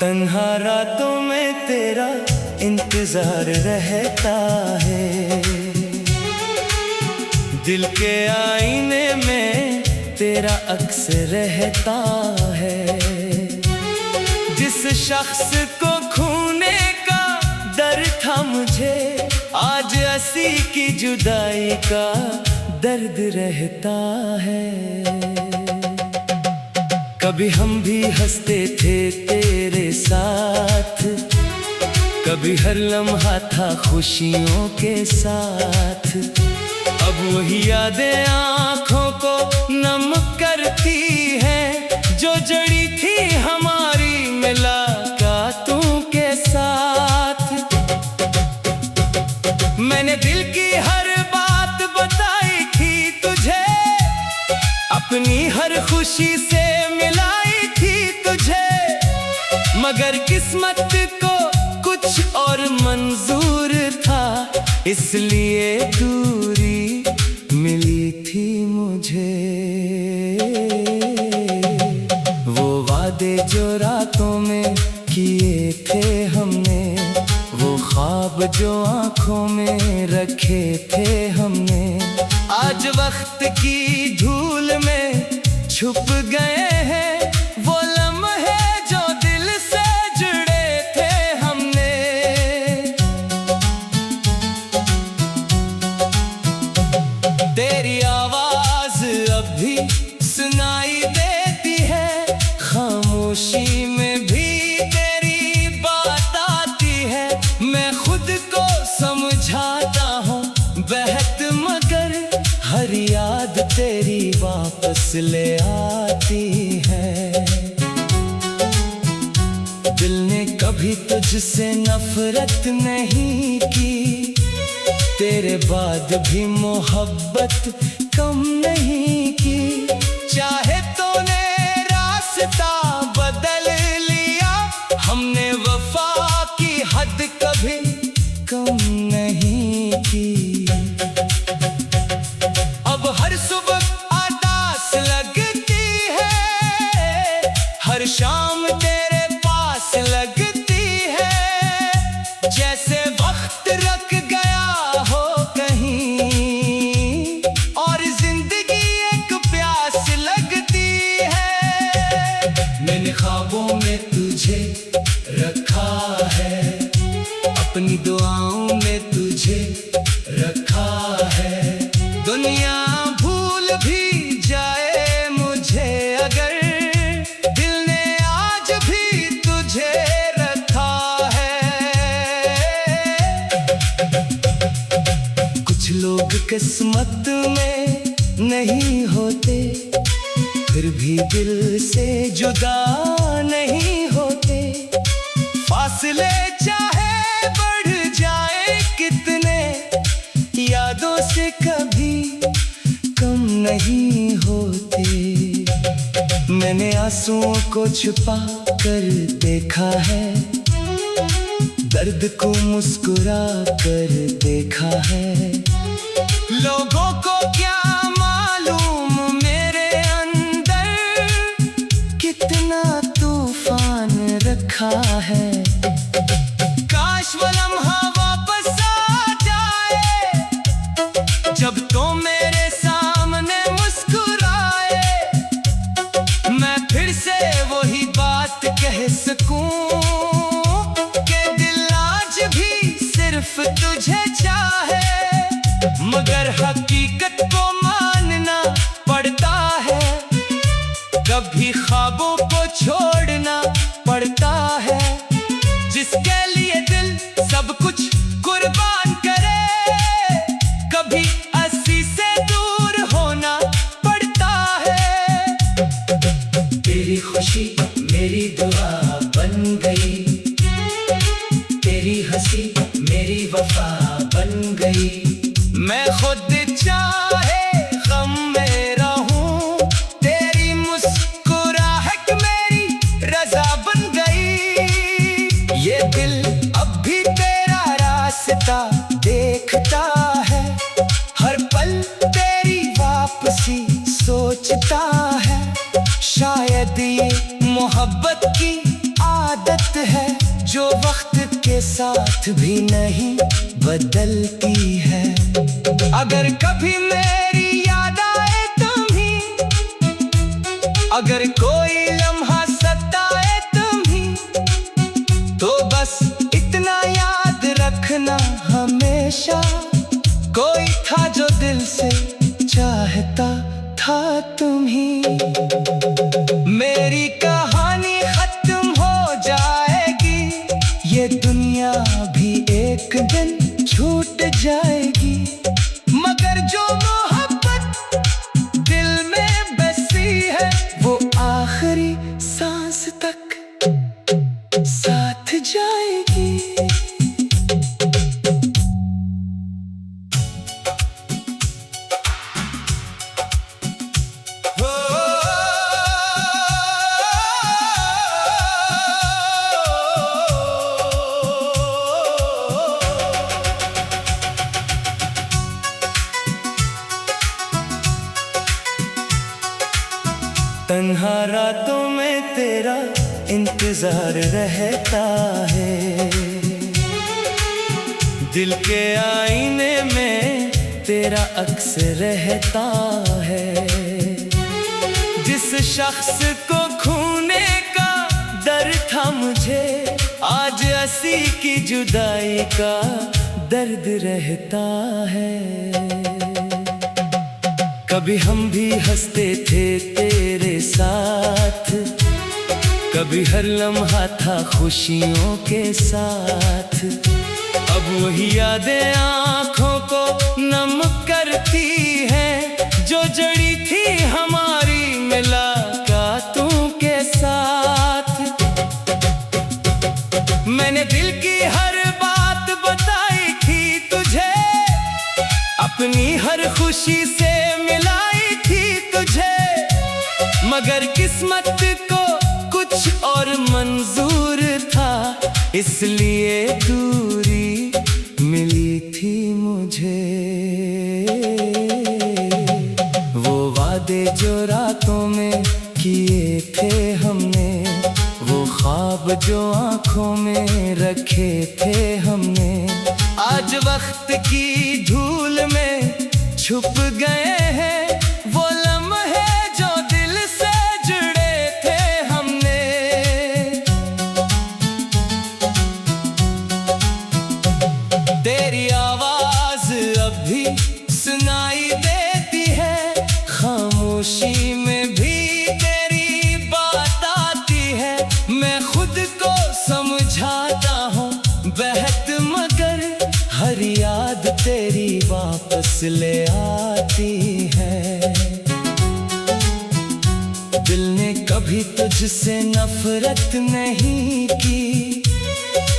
तन्हा रातों में तेरा इंतजार रहता है, दिल के आईने में तेरा अक्स रहता है। जिस शख्स को खोने का डर था मुझे, आज असी की जुदाई का दर्द रहता है। कभी हम भी हंसते थे तेरे साथ, कभी हर लम्हा था खुशियों के साथ। अब वही यादें आँखों को नम करती हैं, जो जड़ी थी हमारी मुलाकातों के साथ। मैंने दिल की हर बात बताई थी तुझे, अपनी हर खुशी से मिलाई थी तुझे, मगर किस्मत को कुछ और मंजूर था, इसलिए दूरी मिली थी मुझे। वो वादे जो रातों में किए थे हमने, वो ख्वाब जो आंखों में रखे थे हमने, आज वक्त की धूल में छुप गए हैं। वो लम्हे जो दिल से जुड़े थे हमने। तेरी आवाज अब भी सुनाई देती है, खामोशी में भी तेरी बात आती है। मैं खुद को समझाता हूँ बहत, मगर हर याद तेरी वापस ले आती है। दिल ने कभी तुझसे नफरत नहीं की, तेरे बाद भी मोहब्बत कम नहीं की। चाहे तूने रास्ता बदल लिया, हमने वफा की हद कभी कम नहीं की। अब हर सुबह आतास लगती है, हर शाम तेरे पास लगती है, जैसे वक्त रख गया हो कहीं और जिंदगी एक प्यास लगती है। मैंने ख्वाबों में तुझे रखा है, अपनी दुआओं में तुझे रखा है। दुनिया भूल भी जाए मुझे अगर, दिल ने आज भी तुझे रखा है। कुछ लोग किस्मत में नहीं होते, फिर भी दिल से जुदा नहीं होते। फासले चाहे बढ़ जाए कितने, यादों से कभी कम नहीं होते। मैंने आंसुओं को छुपा कर देखा है, दर्द को मुस्कुरा कर देखा है। लोगों को क्या मालूम मेरे अंदर कितना तूफान रखा है। काश वो लम्हा वापस आ जाए, जब तो मेरे सामने मुस्कुराए, मैं फिर से वही बात कह सकूं कि दिल आज भी सिर्फ तुझे चाहे। मगर हकीकत को मानना पड़ता है, कभी ख्वाबों को छोड़ना पड़ता है। जिसके लिए दिल सब कुछ कुर्बान करे, कभी असी से दूर होना पड़ता है। तेरी खुशी मेरी दुआ बन गई, तेरी हंसी मेरी वफा बन गई। मैं खुद चाहे गम में रहूं, तेरी मुस्कुराहट मेरी रजा बन गई। ये दिल अब भी तेरा रास्ता देखता है, हर पल तेरी वापसी सोचता है। शायद ये मोहब्बत की आदत जो वक्त के साथ भी नहीं बदलती है। अगर कभी मेरी याद आए तुम्हीं, अगर कोई लम्हा सताए तुम्हीं, तो बस इतना याद रखना हमेशा, कोई था जो दिल से चाहता था तुम्हीं। मेरी कहानी खत्म हो जाएगी, ये दुनिया भी एक दिन छूट जाएगी, मगर जो मोहब्बत दिल में बसी है वो आखिरी सांस तक साथ जाएगी। तन्हा रातों में तेरा इंतजार रहता है, दिल के आईने में तेरा अक्स रहता है। जिस शख्स को खोने का डर था मुझे, आज हंसी की जुदाई का दर्द रहता है। कभी हम भी हंसते थे तेरे साथ, कभी हर लम्हा था खुशियों के साथ। अब वही यादें आँखों को नम करती हैं, जो जड़ी थी हमारी मुलाकातों के साथ। मैंने दिल की हर बात बताई थी तुझे, अपनी हर खुशी से मिलाई थी तुझे, मगर किस्मत को कुछ और मंजूर था, इसलिए दूरी मिली थी मुझे। वो वादे जो रातों में किए थे हमने, वो ख्वाब जो आंखों में रखे थे हमने, आज वक्त की धूल में छुप गए हैं वो लम्हे जो दिल से जुड़े थे हमने। तेरी आवाज अब भी सुनाई देती है, खामोशी में भी तेरी बात आती है। मैं खुद को समझाता हूँ बहत, मगर हर याद तेरी वापस ले आती है। दिल ने कभी तुझसे नफरत नहीं की,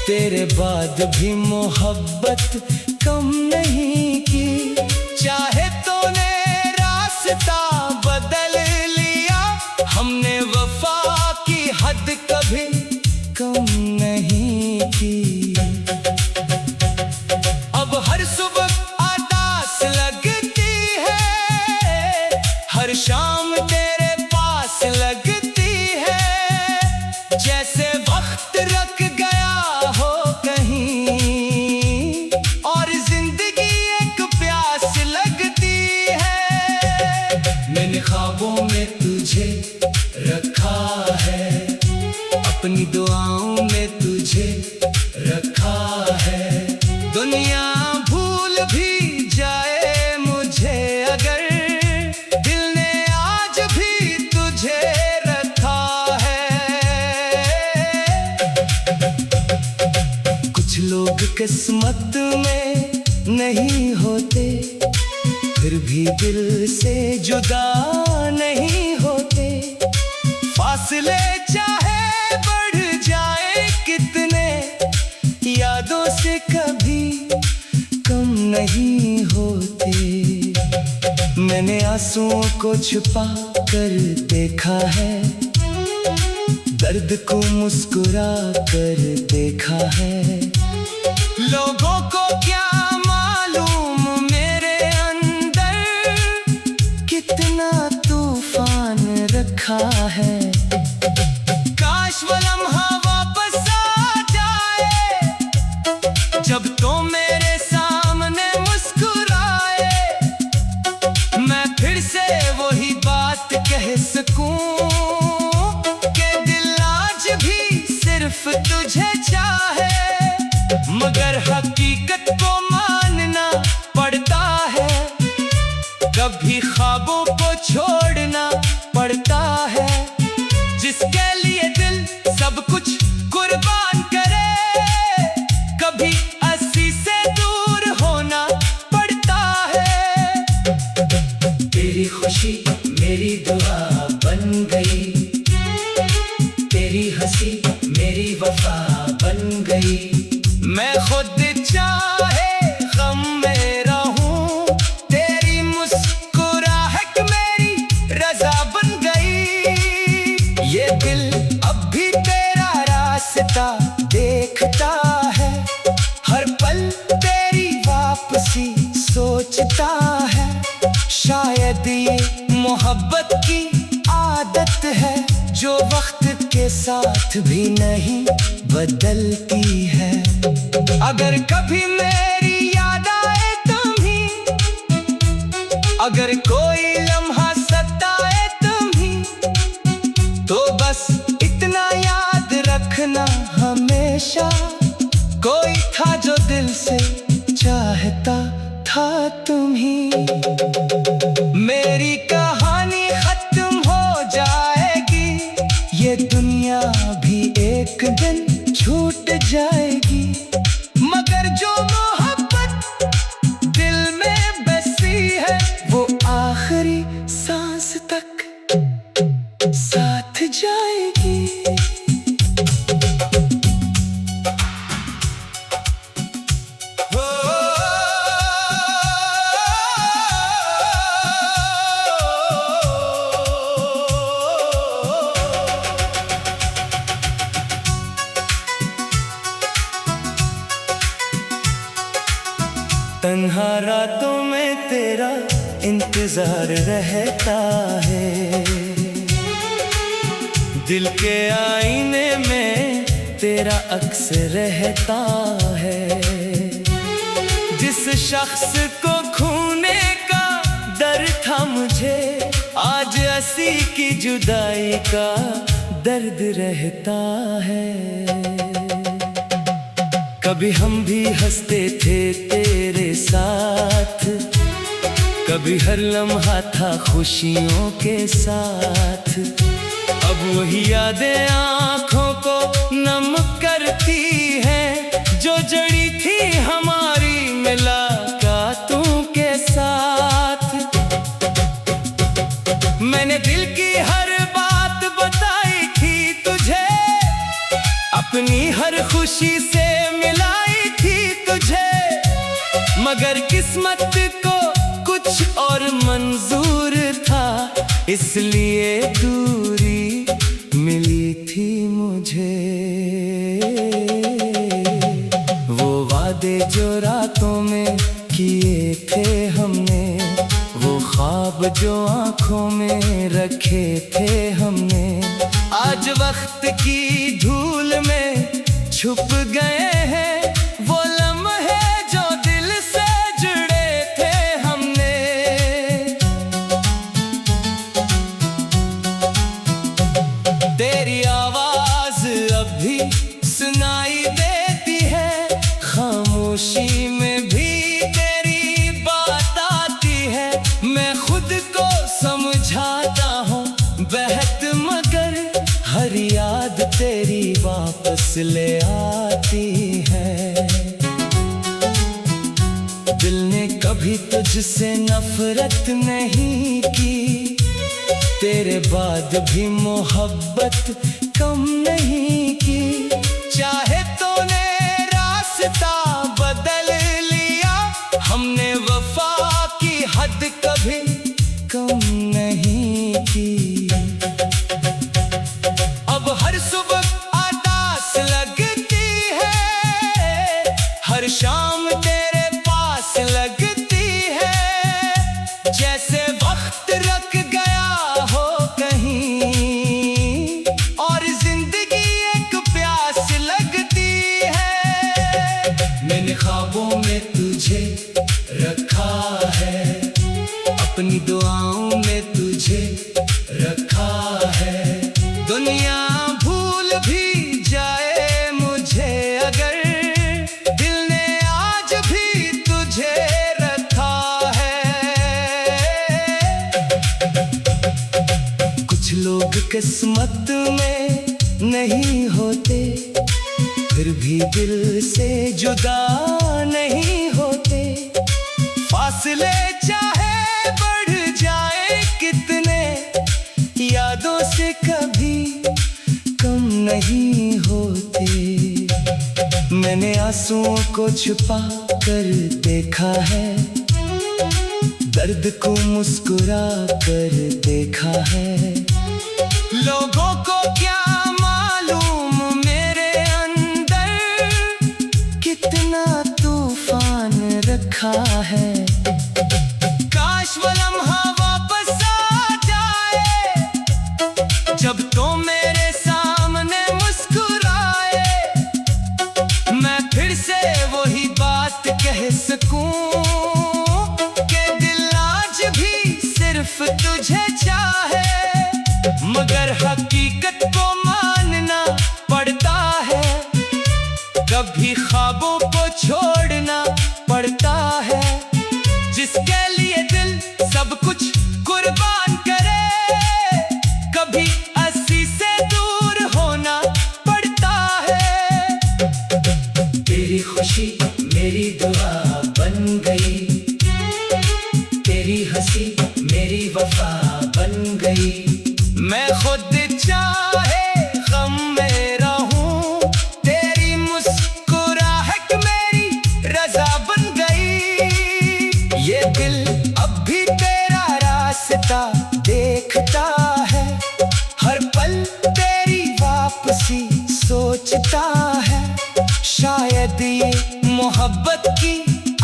तेरे बाद भी मोहब्बत कम नहीं की। चाहे तूने रास्ता बदल लिया, हमने वफा की हद कभी कम नहीं की। अब हर सुबह आदास लगती है, हर शाम तेरे पास लगती है, जैसे वक्त रख गया हो कहीं और जिंदगी एक प्यास लगती है। मैंने ख्वाबों में तुझे रखा है, अपनी दुआओं में तुझे रखा है। दुनिया भूल भी जाए मुझे अगर, दिल ने आज भी तुझे रखा है। कुछ लोग किस्मत में नहीं होते, फिर भी दिल से जुदा नहीं होते। फासले चाहे बढ़ जाए कितने, यादों से कभी कम नहीं होते। मैंने आंसुओं को छुपा कर देखा है, दर्द को मुस्कुरा कर देखा है। लोगों को क्या मालूम मेरे अंदर कितना तूफान रखा है। काश वो लम्हा वापस आ जाए, वही बात कह सकूं कि दिल आज भी सिर्फ तुझे चाहे, मगर हकीकत को मानना पड़ता है, कभी ख्वाबों को छोड़ना पड़ता है। जिसके लिए दिल सब कुछ कुर्बान करे, कभी अस्सी से दूर होना पड़ता है। तेरी खुशी मेरी दुआ बन गई, तेरी हंसी मेरी वफा बन गई। मैं खुद चाहे गम में रहूं, तेरी मुस्कुराहट मेरी रजा बन गई। ये दिल अब भी तेरा रास्ता देखता है, हर पल तेरी वापसी सोचता है। शायद ये मोहब्बत की आदत है, जो वक्त के साथ भी नहीं बदलती है। अगर कभी मेरी याद आए तुम्हीं, अगर कोई लम्हा सताए तुम्हीं, तो बस इतना याद रखना हमेशा, कोई था जो दिल से चाहता था तुम्हीं। मेरी कहानी खत्म हो जाएगी, ये दुनिया भी एक दिन छूट जाएगी, मगर जो मोहब्बत दिल में बसी है, वो आखिरी सांस तक साथ जाएगी। तन्हा रातों में तेरा इंतजार रहता है, दिल के आईने में तेरा अक्स रहता है। जिस शख्स को खोने का डर था मुझे, आज हंसी की जुदाई का दर्द रहता है। कभी हम भी हंसते थे तेरे साथ, कभी हर लम्हा था खुशियों के साथ। अब वही यादें आँखों को नम करती हैं, जो जड़ी थी हमारी मुलाकातों के साथ। मैंने दिल की हर बात बताई थी तुझे, अपनी हर खुशी से मिलाई थी तुझे, मगर किस्मत को कुछ और मंजूर था, इसलिए दूरी मिली थी मुझे। वो वादे जो रातों में किए थे हमने, वो ख्वाब जो आंखों में रखे थे हमने, आज वक्त की धूल में छुप गए हैं। वो लम्हे जो दिल से जुड़े थे हमने, तेरी आवाज अब भी सुनाई देती है, खामोशी में भी तेरी बात आती है। मैं खुद को समझाता हूँ बहत, मगर हर याद तेरी वापस ले आती है। दिल ने कभी तुझसे नफरत नहीं की, तेरे बाद भी मोहब्बत कम नहीं की। चाहे तूने रास्ता बदल लिया, हमने वफा की हद कभी कम नहीं की। अब हर सुबह आदास लगती है, हर शाम तेरे पास लगती है, जैसे वक्त रख गया हो कहीं और जिंदगी एक प्यास लगती है। लोग किस्मत में नहीं होते, फिर भी दिल से जुदा नहीं होते। फासले चाहे बढ़ जाए कितने, यादों से कभी कम नहीं होते। मैंने आंसुओं को छुपा कर देखा है, दर्द को मुस्कुरा कर देखा है। लोगों को क्या मालूम मेरे अंदर कितना तूफान रखा है। काश वो लम्हा वापस आ जाए, जब तो मेरे सामने मुस्कुराए। मैं फिर से वही बात कह सकूं कि दिल आज भी सिर्फ तुझे चाहे। मगर हकीकत को मानना पड़ता है, कभी ख्वाबों को छोड़ना पड़ता है। जिसके लिए दिल सब कुछ कुर्बान करे, कभी अस्सी से दूर होना पड़ता है। तेरी खुशी मेरी दुआ बन गई, तेरी हंसी मेरी वफा बन गई। मैं खुद चाहे गम में रहूं, तेरी मुस्कुराहट मेरी रजा बन गई। ये दिल अब भी तेरा रास्ता देखता है, हर पल तेरी वापसी सोचता है। शायद ये मोहब्बत की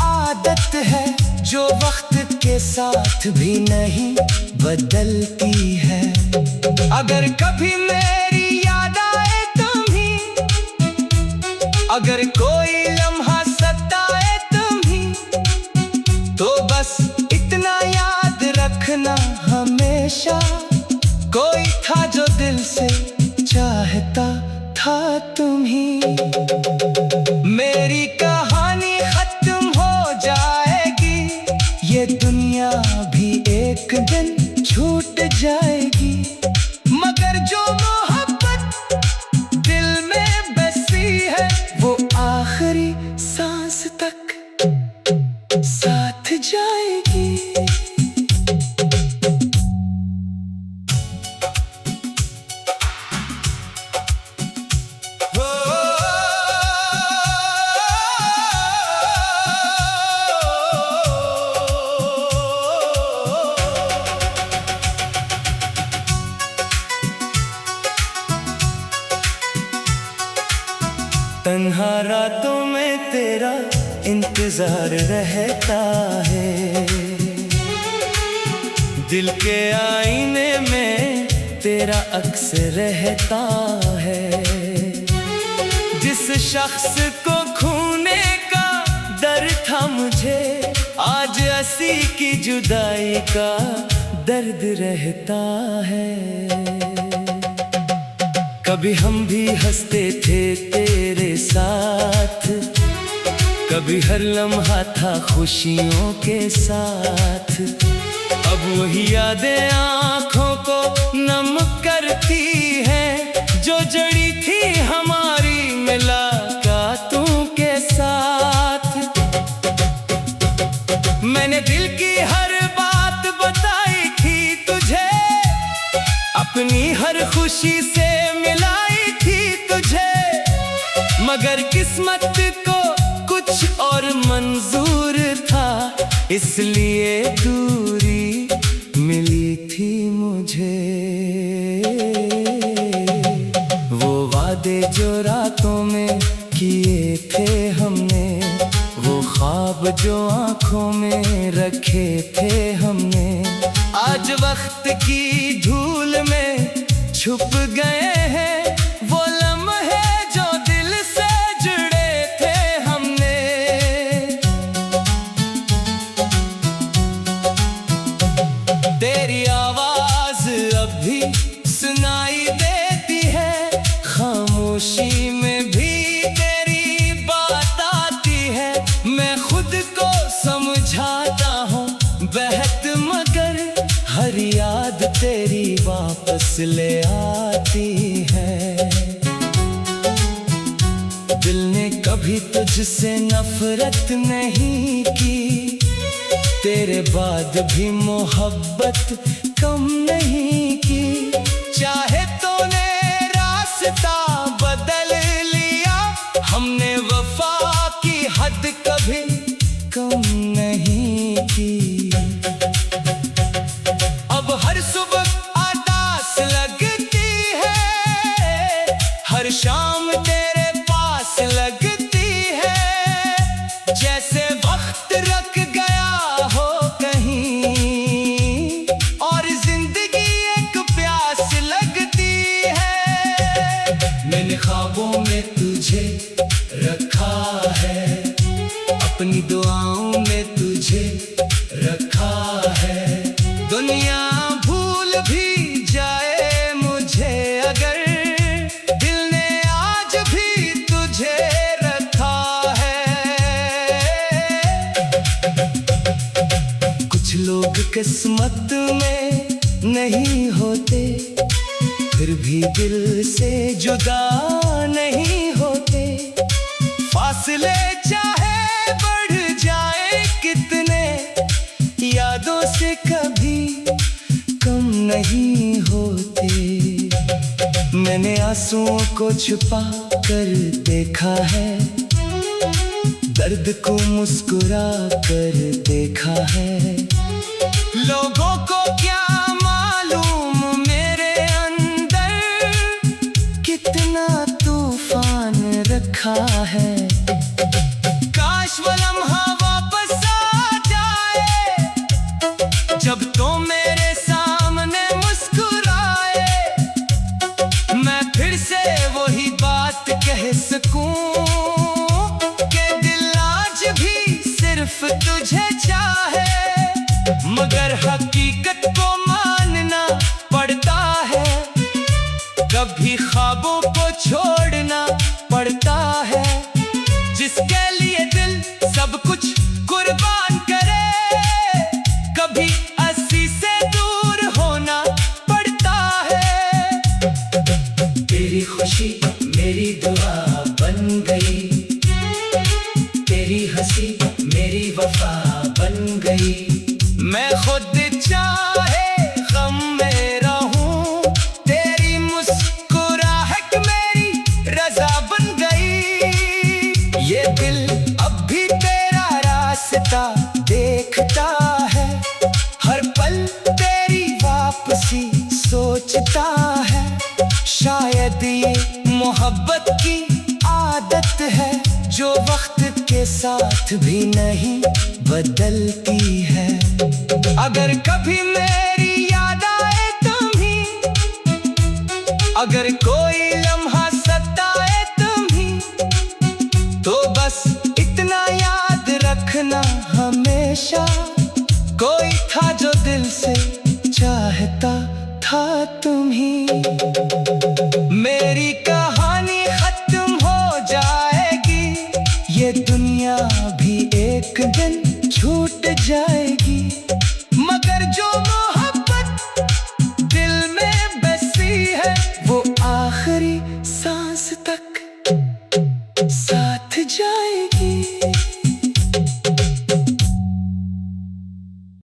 आदत है, जो वक्त के साथ भी नहीं बदलती है। अगर कभी मेरी याद आए तुम्हीं, अगर कोई लम्हा सताए तुम्हीं, तो बस इतना याद रखना हमेशा, कोई था जो दिल से चाहता था तुम्हीं। मेरी कहानी खत्म हो जाएगी, ये दुनिया भी एक दिन छूट जाएगी। मगर जो मोहब्बत दिल में बसी है, वो आखिरी सांस तक साथ जाएगी। तन्हा रातों में तेरा इंतजार रहता है, दिल के आईने में तेरा अक्स रहता है। जिस शख्स को खोने का डर था मुझे, आज अस्सी की जुदाई का दर्द रहता है। कभी हम भी हंसते थे तेरे साथ, कभी हर लम्हा था खुशियों के साथ। अब वही यादें आँखों को नम करती हैं, जो जड़ी थी हमारी मुलाकातों के साथ। मैंने दिल की हर बात बताई थी तुझे, अपनी हर खुशी से मिलाई थी तुझे। मगर किस्मत को कुछ और मंजूर था, इसलिए दूरी मिली थी मुझे। वो वादे जो रातों में किए थे हमने, वो ख्वाब जो आंखों में रखे थे हमने, आज वक्त की धूल में छुप गए हैं। वो लम्हे जो दिल से जुड़े थे हमने। तेरी आवाज अब भी सुनाई देती है, खामोशी में भी तेरी बात आती है। मैं खुद को समझाता हूँ बहत, मगर हर याद तेरी वापस ले आती है। दिल ने कभी तुझसे नफरत नहीं की, तेरे बाद भी मोहब्बत कम नहीं की। चाहे तूने रास्ता बदल लिया, हमने वफा की हद कभी कम नहीं की। अब हर सुबह आदास लगती है, हर शाम तेरे पास लगती है। जैसे वक्त रख गया हो कहीं, और जिंदगी एक प्यास लगती है। मैंने ख्वाबों में तुझे रखा है, अपनी दुआओं में तुझे रखा है। दुनिया भूल भी जाए मुझे अगर, दिल ने आज भी तुझे रखा है। कुछ लोग किस्मत में नहीं होते, फिर भी दिल से जुदा नहीं होते। फासले चाहे बढ़ जाए कितने, यादों से कभी कम नहीं होते। मैंने आंसुओं को छुपा कर देखा है, दर्द को मुस्कुरा कर देखा है। लोगों को क्या मालूम मेरे अंदर कितना तूफान रखा है। काश वो लम्हा वापस आ जाए, जब तो मेरे सामने मुस्कुराए। मैं फिर से वही बात कह सकूं कि दिल आज भी सिर्फ तुझे चाहे। मगर हकीकत को मानना पड़ता है, कभी ख्वाबों को छोड़ना पड़ता है। जिसके लिए दिल सब कुछ कुर्बान करे, कभी अस्सी से दूर होना पड़ता है। तेरी खुशी मेरी दुआ बन गई, तेरी हंसी मेरी वफा बन गई। मैं खुद चाहे गम में रहूं, तेरी मुस्कुराहट मेरी रजा बन गई। ये दिल अब भी तेरा रास्ता देखता है, हर पल तेरी वापसी सोचता है। शायद ये मोहब्बत की आदत है, जो वक्त के साथ भी नहीं बदलती है। अगर कभी मेरी याद आए तुम्हीं, अगर कोई लम्हा सताए तुम्हीं, तो बस इतना याद रखना हमेशा, कोई था जो दिल से चाहता था तुम्हीं। मेरी कहानी खत्म हो जाएगी, ये दुनिया भी एक दिन छूट जाए।